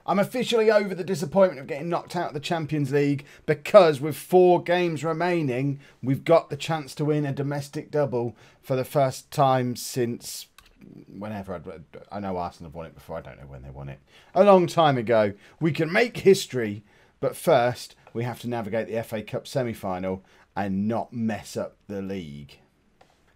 I'm officially over the disappointment of getting knocked out of the Champions League because with 4 games remaining, we've got the chance to win a domestic double for the first time since whenever. I know Arsenal have won it before. I don't know when they won it. A long time ago. We can make history, but first we have to navigate the FA Cup semi-final and not mess up the league.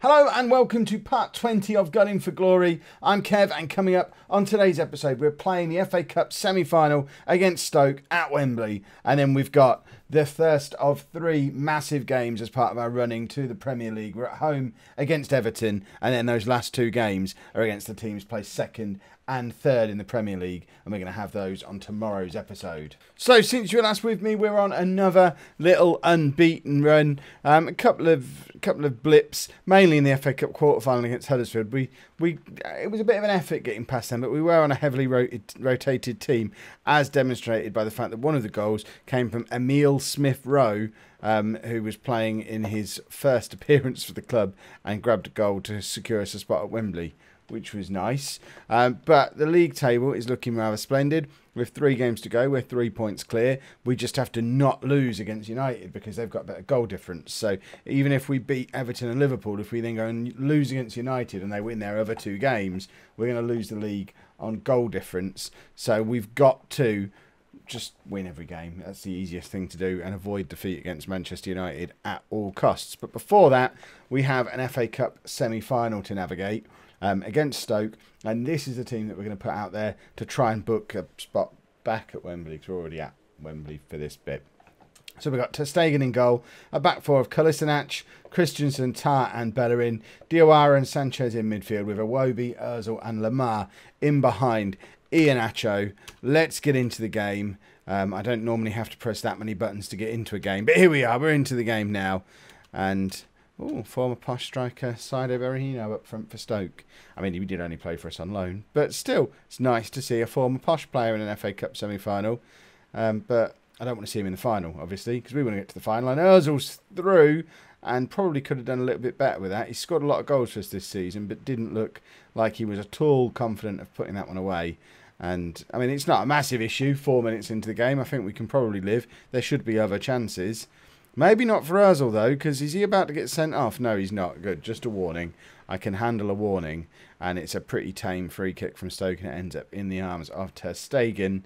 Hello and welcome to part 20 of Gunning for Glory. I'm Kev, and coming up on today's episode we're playing the FA Cup semi-final against Stoke at Wembley, and then we've got the first of 3 massive games as part of our running to the Premier League. We're at home against Everton, and then those last 2 games are against the teams placed 2nd and 3rd in the Premier League, and we're going to have those on tomorrow's episode. So since you were last with me, we're on another little unbeaten run. A couple of blips, mainly in the FA Cup quarter-final against Huddersfield. It was a bit of an effort getting past them, but we were on a heavily rotated team, as demonstrated by the fact that one of the goals came from Emile Smith-Rowe, who was playing in his first appearance for the club and grabbed a goal to secure us a spot at Wembley, which was nice. But the league table is looking rather splendid. With 3 games to go, we're 3 points clear. We just have to not lose against United because they've got better goal difference. So even if we beat Everton and Liverpool, if we then go and lose against United and they win their other 2 games, we're going to lose the league on goal difference. So we've got to just win every game. That's the easiest thing to do, and avoid defeat against Manchester United at all costs. But before that, we have an FA Cup semi-final to navigate against Stoke, and this is the team that we're going to put out there to try and book a spot back at Wembley, because we're already at Wembley for this bit. So we've got ter Stegen in goal, a back 4 of Kolasinac, Christensen, Tar and Bellerin, Diawara and Sanchez in midfield, with Iwobi, Ozil and Lamar in behind Iheanacho. Let's get into the game. I don't normally have to press that many buttons to get into a game, but here we are, we're into the game now. And former posh striker Saido Berahino up front for Stoke. I mean, he did only play for us on loan, but still, it's nice to see a former posh player in an FA Cup semi-final. But I don't want to see him in the final, obviously, because we want to get to the final. And Ozil's through, and probably could have done a little bit better with that. He scored a lot of goals for us this season, but didn't look like he was at all confident of putting that one away. And, I mean, it's not a massive issue, 4 minutes into the game. I think we can probably live. There should be other chances. Maybe not for Ozil, though, because is he about to get sent off? No, he's not. Good, just a warning. I can handle a warning, and it's a pretty tame free kick from Stoke, and it ends up in the arms of ter Stegen,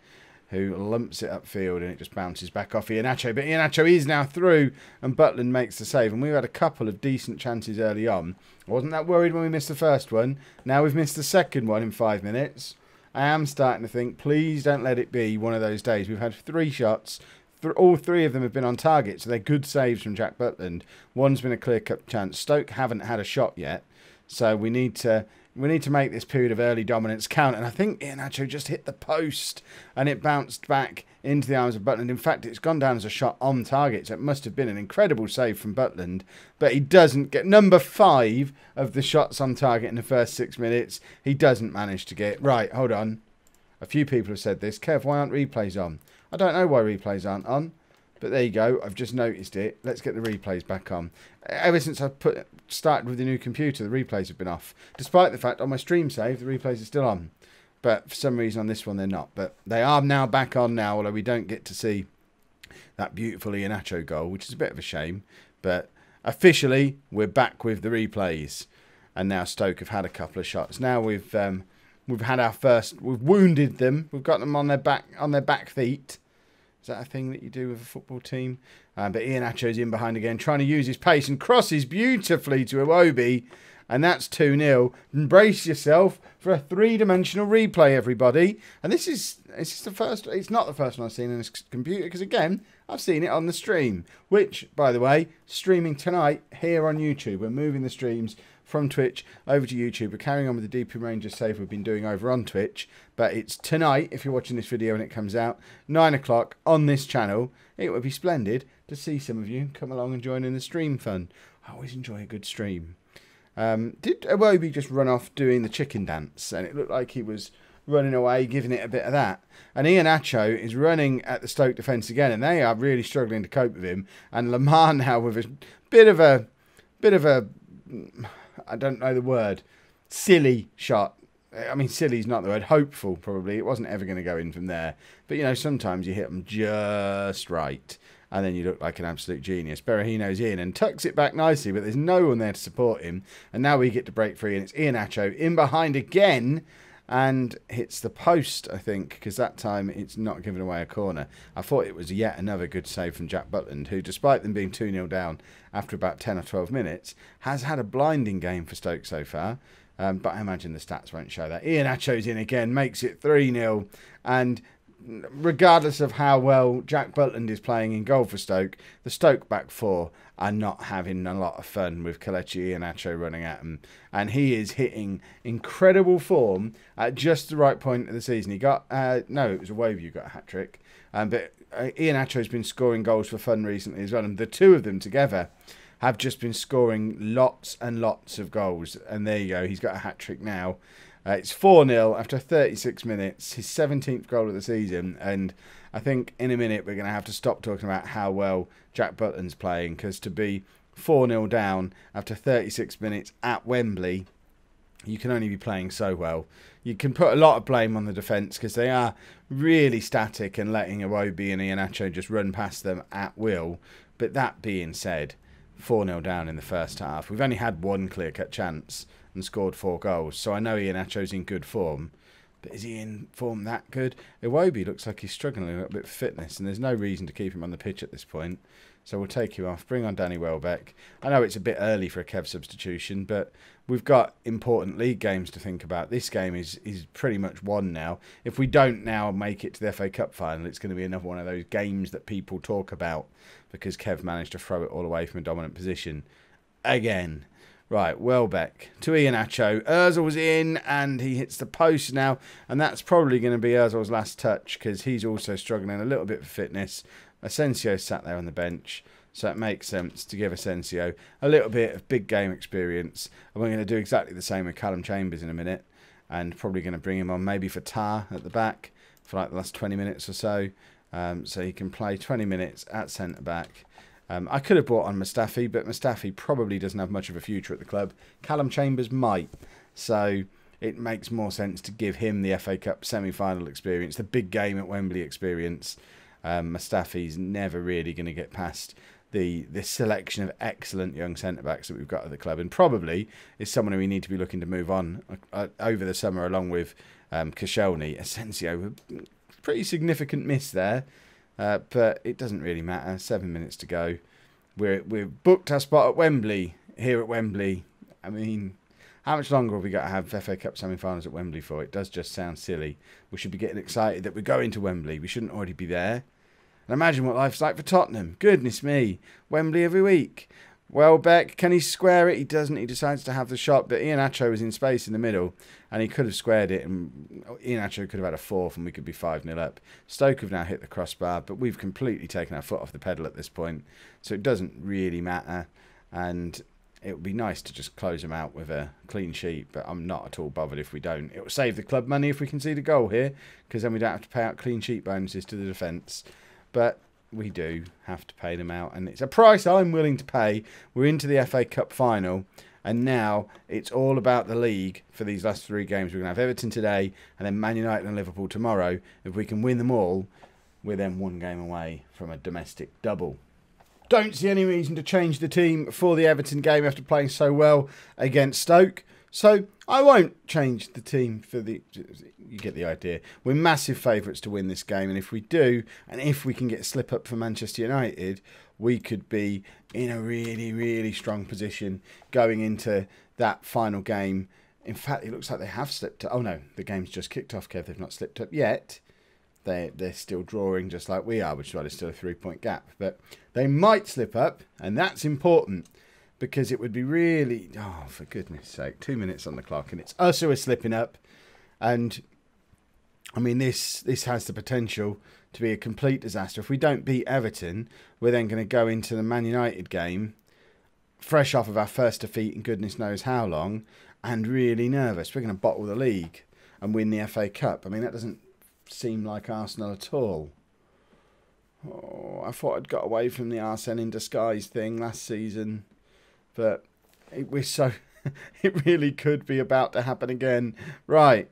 who lumps it upfield, and it just bounces back off Iheanacho. But Iheanacho is now through, and Butland makes the save. And we've had a couple of decent chances early on. I wasn't that worried when we missed the first one. Now we've missed the second one in 5 minutes. I am starting to think, please don't let it be one of those days. We've had 3 shots. All 3 of them have been on target, so they're good saves from Jack Butland. One's been a clear-cut chance. Stoke haven't had a shot yet, so we need to make this period of early dominance count. And I think Iheanacho just hit the post, and it bounced back into the arms of Butland. In fact, it's gone down as a shot on target, so it must have been an incredible save from Butland. But he doesn't get number 5 of the shots on target in the first 6 minutes. He doesn't manage to get right. Hold on, a few people have said this. Kev, why aren't replays on? I don't know why replays aren't on, but there you go. I've just noticed it. Let's get the replays back on. Ever since I started with the new computer, the replays have been off. Despite the fact on my stream save, the replays are still on. But for some reason on this one, they're not. But they are now back on now, although we don't get to see that beautiful Iheanacho goal, which is a bit of a shame. But officially, we're back with the replays. And now Stoke have had a couple of shots. Now we've had our first. We've wounded them. We've got them on their back feet. Is that a thing that you do with a football team? But Iheanacho's in behind again, trying to use his pace and crosses beautifully to Iwobi. And that's 2-0. Embrace yourself for a 3-dimensional replay, everybody. And this is the first. It's not the first one I've seen on this computer, because, again, I've seen it on the stream. Which, by the way, streaming tonight here on YouTube. We're moving the streams from Twitch over to YouTube. We're carrying on with the DP Rangers save we've been doing over on Twitch, but it's tonight, if you're watching this video when it comes out, 9 o'clock on this channel. It would be splendid to see some of you come along and join in the stream fun. I always enjoy a good stream. Did Iwobi just run off doing the chicken dance? And it looked like he was running away, giving it a bit of that. And Iheanacho is running at the Stoke defence again, and they are really struggling to cope with him. And Lamar now with a bit of a I don't know the word, silly shot I mean, silly's not the word. Hopeful, probably. It wasn't ever going to go in from there. But, you know, sometimes you hit them just right, and then you look like an absolute genius. Berahino's in and tucks it back nicely, but there's no one there to support him. And now we get to break free, and it's Iheanacho in behind again, and hits the post, I think, because that time it's not giving away a corner. I thought it was yet another good save from Jack Butland, who, despite them being 2-0 down after about 10 or 12 minutes, has had a blinding game for Stoke so far. But I imagine the stats won't show that. Iheanacho's in again, makes it 3-0. And regardless of how well Jack Butland is playing in goal for Stoke, the Stoke back four are not having a lot of fun with Kelechi Iheanacho running at him. And he is hitting incredible form at just the right point of the season. He got, no, it was Iwobi who got a hat-trick. But Iheanacho's been scoring goals for fun recently as well. And the two of them together have just been scoring lots and lots of goals. And there you go, he's got a hat-trick now. It's 4-0 after 36 minutes, his 17th goal of the season. And I think in a minute we're going to have to stop talking about how well Jack Butland's playing, because to be 4-0 down after 36 minutes at Wembley, you can only be playing so well. You can put a lot of blame on the defence because they are really static and letting Iwobi and Iheanacho just run past them at will. But that being said, 4-0 down in the first half. We've only had one clear-cut chance and scored 4 goals. So I know Iheanacho's in good form. But is he in form that good? Iwobi looks like he's struggling a little bit for fitness, and there's no reason to keep him on the pitch at this point. So we'll take him off, bring on Danny Welbeck. I know it's a bit early for a Kev substitution, but we've got important league games to think about. This game is pretty much won now. If we don't now make it to the FA Cup final, it's going to be another one of those games that people talk about because Kev managed to throw it all away from a dominant position again. Right, Welbeck to Iheanacho. Ozil's in and he hits the post now. And that's probably going to be Ozil's last touch because he's also struggling a little bit for fitness. Asensio sat there on the bench, so it makes sense to give Asensio a little bit of big game experience. And we're going to do exactly the same with Callum Chambers in a minute. And probably going to bring him on maybe for Tar at the back for like the last 20 minutes or so. So he can play 20 minutes at centre-back. I could have brought on Mustafi, but Mustafi probably doesn't have much of a future at the club. Callum Chambers might. So it makes more sense to give him the FA Cup semi-final experience, the big game at Wembley experience. Mustafi's never really going to get past this selection of excellent young centre-backs that we've got at the club, and probably is someone who we need to be looking to move on over the summer along with Koscielny. Asensio, pretty significant miss there. But it doesn't really matter. 7 minutes to go. We've booked our spot at Wembley, here at Wembley. I mean, how much longer have we got to have FA Cup semi-finals at Wembley for? It does just sound silly. We should be getting excited that we're going to Wembley. We shouldn't already be there. And imagine what life's like for Tottenham. Goodness me. Wembley every week. Welbeck, can he square it? He doesn't. He decides to have the shot, but Iheanacho was in space in the middle, and he could have squared it, and Iheanacho could have had a fourth, and we could be 5-0 up. Stoke have now hit the crossbar, but we've completely taken our foot off the pedal at this point, so it doesn't really matter, and it would be nice to just close them out with a clean sheet, but I'm not at all bothered if we don't. It will save the club money if we concede a goal here, because then we don't have to pay out clean sheet bonuses to the defence, but we do have to pay them out, and it's a price I'm willing to pay. We're into the FA Cup final, and now it's all about the league for these last 3 games. We're going to have Everton today, and then Man United and Liverpool tomorrow. If we can win them all, we're then 1 game away from a domestic double. Don't see any reason to change the team for the Everton game after playing so well against Stoke. So I won't change the team for the... You get the idea. We're massive favourites to win this game. And if we do, and if we can get a slip up for Manchester United, we could be in a really, really strong position going into that final game. In fact, it looks like they have slipped up. Oh, no, the game's just kicked off, Kev. They've not slipped up yet. They're still drawing just like we are, which is why there's still a 3-point gap. But they might slip up, and that's important. Because it would be really... Oh, for goodness sake. 2 minutes on the clock and it's us who are slipping up. And, I mean, this has the potential to be a complete disaster. If we don't beat Everton, we're then going to go into the Man United game fresh off of our first defeat in goodness knows how long and really nervous. We're going to bottle the league and win the FA Cup. I mean, that doesn't seem like Arsenal at all. Oh, I thought I'd got away from the Arsene in disguise thing last season. But we're so It really could be about to happen again. Right.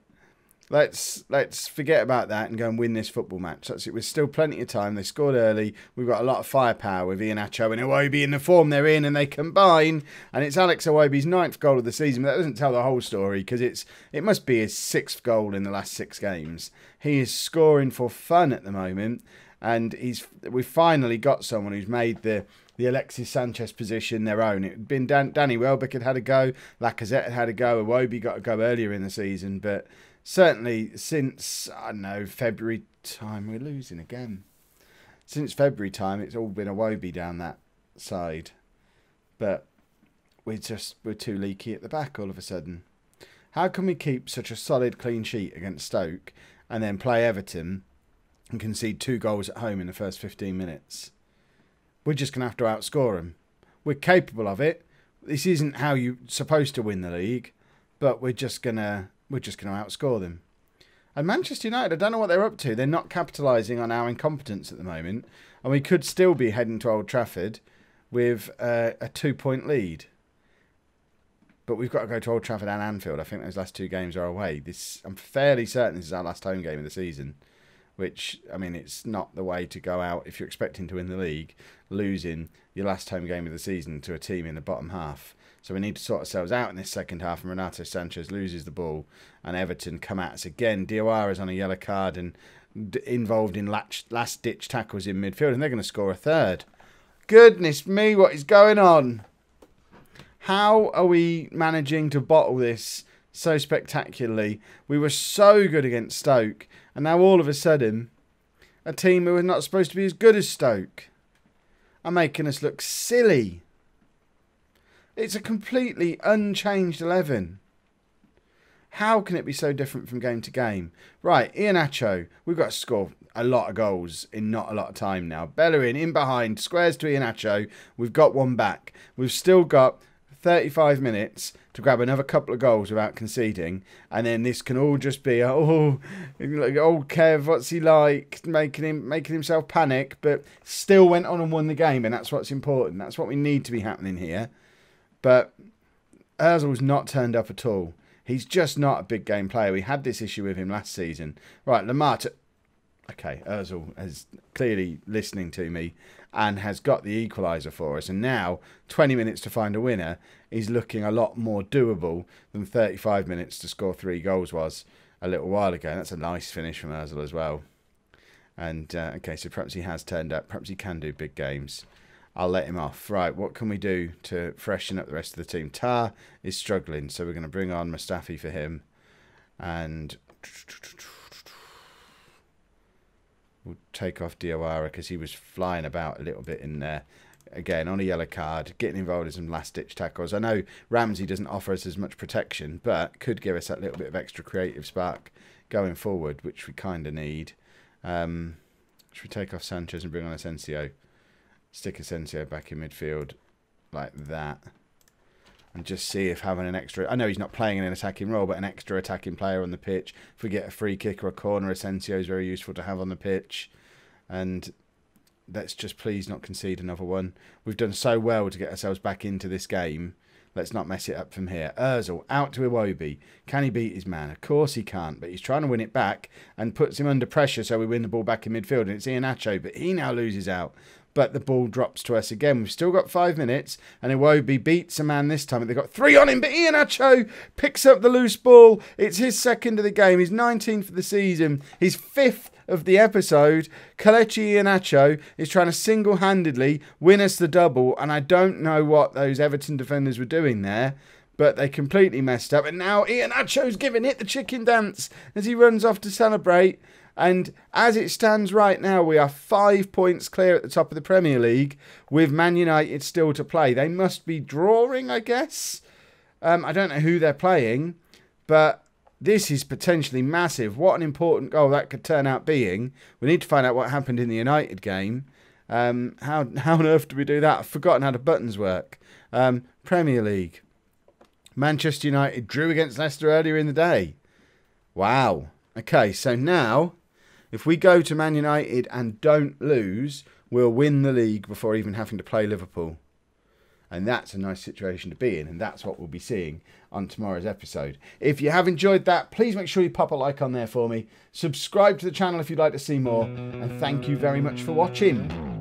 Let's forget about that and go and win this football match. That's it. There's still plenty of time. They scored early. We've got a lot of firepower with Iheanacho and Iwobi in the form they're in, and they combine. And it's Alex Iwobi's 9th goal of the season, but that doesn't tell the whole story because it must be his 6th goal in the last 6 games. He is scoring for fun at the moment, and we've finally got someone who's made the Alexis Sanchez position their own. It had been Danny Welbeck had a go, Lacazette had a go, Iwobi got a go earlier in the season, but certainly since, I don't know, February time, we're losing again. Since February time, it's all been Iwobi down that side. But we're too leaky at the back all of a sudden. How can we keep such a solid clean sheet against Stoke and then play Everton and concede 2 goals at home in the first 15 minutes? We're just going to have to outscore them. We're capable of it. This isn't how you're supposed to win the league, but we're just going to outscore them. And Manchester United, I don't know what they're up to. They're not capitalising on our incompetence at the moment. And we could still be heading to Old Trafford with a 2-point lead. But we've got to go to Old Trafford and Anfield. I think those last 2 games are away. I'm fairly certain this is our last home game of the season. Which, I mean, it's not the way to go out if you're expecting to win the league, losing your last home game of the season to a team in the bottom half. So we need to sort ourselves out in this second half, and Renato Sanchez loses the ball, and Everton come at us again. Diawara's on a yellow card and involved in last-ditch tackles in midfield, and they're going to score a 3rd. Goodness me, what is going on? How are we managing to bottle this so spectacularly? We were so good against Stoke, and now all of a sudden, a team who are not supposed to be as good as Stoke are making us look silly. It's a completely unchanged 11. How can it be so different from game to game? Right, Iheanacho, we've got to score a lot of goals in not a lot of time now. Bellerin in behind, squares to Iheanacho. We've got one back. We've still got 35 minutes to grab another couple of goals without conceding, and then this can all just be old Kev, what's he like, making himself panic, but still went on and won the game, and that's what's important. That's what we need to be happening here. But Ozil's not turned up at all. He's just not a big game player. We had this issue with him last season. Right, Lamar. Okay, Ozil is clearly listening to me and has got the equaliser for us. And now, 20 minutes to find a winner is looking a lot more doable than 35 minutes to score 3 goals was a little while ago. And that's a nice finish from Ozil as well. And, okay, so perhaps he has turned up. Perhaps he can do big games. I'll let him off. Right, what can we do to freshen up the rest of the team? Tar is struggling, so we're going to bring on Mustafi for him. And we'll take off Diawara because he was flying about a little bit in there. Again, on a yellow card, getting involved in some last-ditch tackles. I know Ramsey doesn't offer us as much protection, but could give us that little bit of extra creative spark going forward, which we kind of need. Should we take off Sanchez and bring on Asensio? Stick Asensio back in midfield like that. And just see if having an extra... I know he's not playing in an attacking role, but an extra attacking player on the pitch. If we get a free kick or a corner, Asensio is very useful to have on the pitch. And let's just please not concede another one. We've done so well to get ourselves back into this game. Let's not mess it up from here. Ozil, out to Iwobi. Can he beat his man? Of course he can't, but he's trying to win it back and puts him under pressure so we win the ball back in midfield. And it's Iheanacho, but he now loses out. But the ball drops to us again. We've still got 5 minutes, and Iwobi beats a man this time. They've got 3 on him, but Iheanacho picks up the loose ball. It's his 2nd of the game. He's 19th of the season. He's 5th of the episode. Kelechi Iheanacho is trying to single-handedly win us the double, and I don't know what those Everton defenders were doing there, but they completely messed up. And now Iheanacho's giving it the chicken dance as he runs off to celebrate. And as it stands right now, we are 5 points clear at the top of the Premier League with Man United still to play. They must be drawing, I guess. I don't know who they're playing, but this is potentially massive. What an important goal that could turn out being. We need to find out what happened in the United game. How on earth do we do that? I've forgotten how the buttons work. Premier League. Manchester United drew against Leicester earlier in the day. Wow. Okay, so now, if we go to Man United and don't lose, we'll win the league before even having to play Liverpool. And that's a nice situation to be in, and that's what we'll be seeing on tomorrow's episode. If you have enjoyed that, please make sure you pop a like on there for me. Subscribe to the channel if you'd like to see more, and thank you very much for watching.